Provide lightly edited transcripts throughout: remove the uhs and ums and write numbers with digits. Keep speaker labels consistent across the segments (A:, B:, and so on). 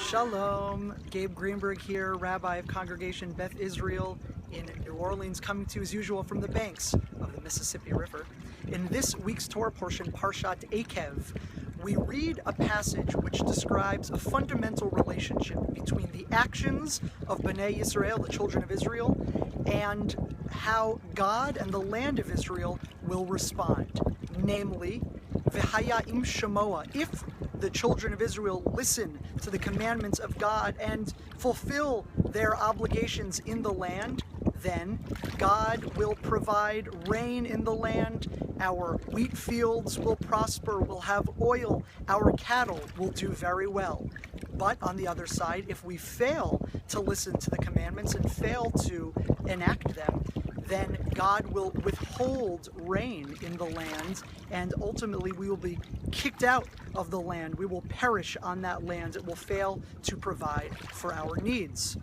A: Shalom, Gabe Greenberg here, Rabbi of Congregation Beth Israel in New Orleans, coming to you as usual from the banks of the Mississippi River. In this week's Torah portion, Parshat Eikev, we read a passage which describes a fundamental relationship between the actions of Bnei Yisrael, the children of Israel, and how God and the land of Israel will respond. Namely, V'haya im shamoa, if the children of Israel listen to the commandments of God and fulfill their obligations in the land, then God will provide rain in the land, our wheat fields will prosper, we'll have oil, our cattle will do very well. But on the other side, if we fail to listen to the commandments and fail to enact them, then God will withhold rain in the land, and ultimately we will be kicked out of the land. We will perish on that land. It will fail to provide for our needs.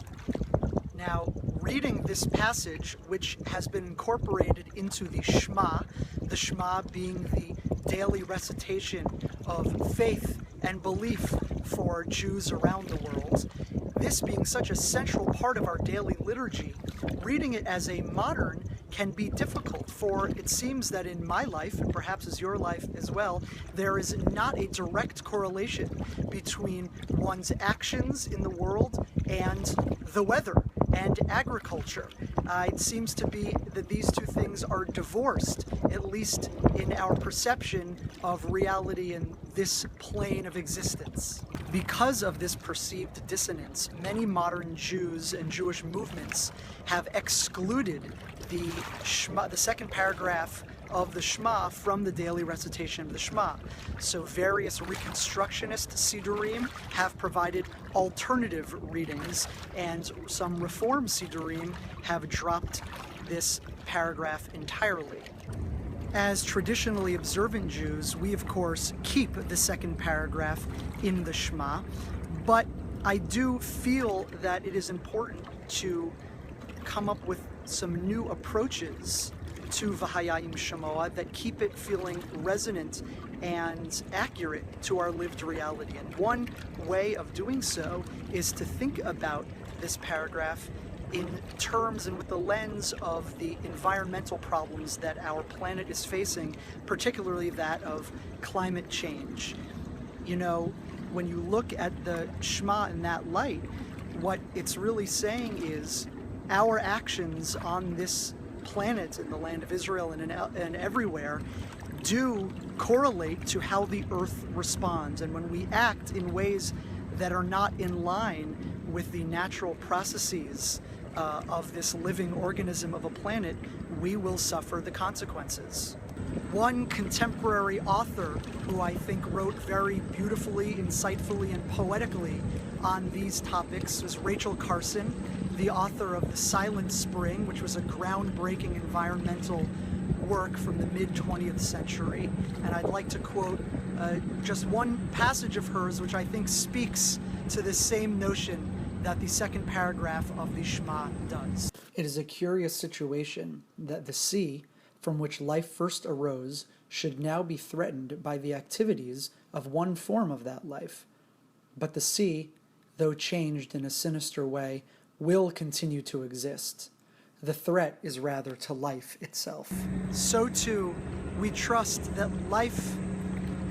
A: Now, reading this passage, which has been incorporated into the Shema being the daily recitation of faith and belief for Jews around the world, this being such a central part of our daily liturgy, reading it as a modern can be difficult, for it seems that in my life, and perhaps as your life as well, there is not a direct correlation between one's actions in the world and the weather and agriculture. It seems to be that these two things are divorced, at least in our perception of reality in this plane of existence. Because of this perceived dissonance, many modern Jews and Jewish movements have excluded the Shema, the second paragraph of the Shema, from the daily recitation of the Shema. So various Reconstructionist Sidurim have provided alternative readings, and some Reform Sidurim have dropped this paragraph entirely. As traditionally observant Jews, we of course keep the second paragraph in the Shema, but I do feel that it is important to come up with some new approaches to V'haya im shamoa that keep it feeling resonant and accurate to our lived reality. And one way of doing so is to think about this paragraph in terms and with the lens of the environmental problems that our planet is facing, particularly that of climate change. You know, when you look at the Shema in that light, what it's really saying is our actions on this planet, in the land of Israel and everywhere, do correlate to how the earth responds. And when we act in ways that are not in line with the natural processes of this living organism of a planet, we will suffer the consequences. One contemporary author who I think wrote very beautifully, insightfully, and poetically on these topics was Rachel Carson, the author of The Silent Spring, which was a groundbreaking environmental work from the mid-20th century. And I'd like to quote just one passage of hers, which I think speaks to this same notion that the second paragraph of the Shema does. It is a curious situation that the sea, from which life first arose, should now be threatened by the activities of one form of that life. But the sea, though changed in a sinister way, will continue to exist. The threat is rather to life itself. So too, we trust that life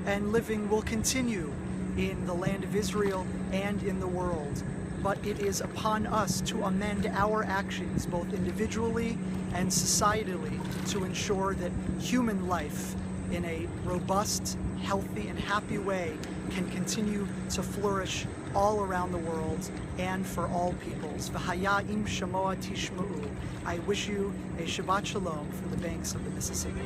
A: and living will continue in the land of Israel and in the world. But it is upon us to amend our actions, both individually and societally, to ensure that human life in a robust, healthy, and happy way can continue to flourish all around the world and for all peoples. V'haya im shamoa tishma'u. I wish you a Shabbat Shalom from the banks of the Mississippi.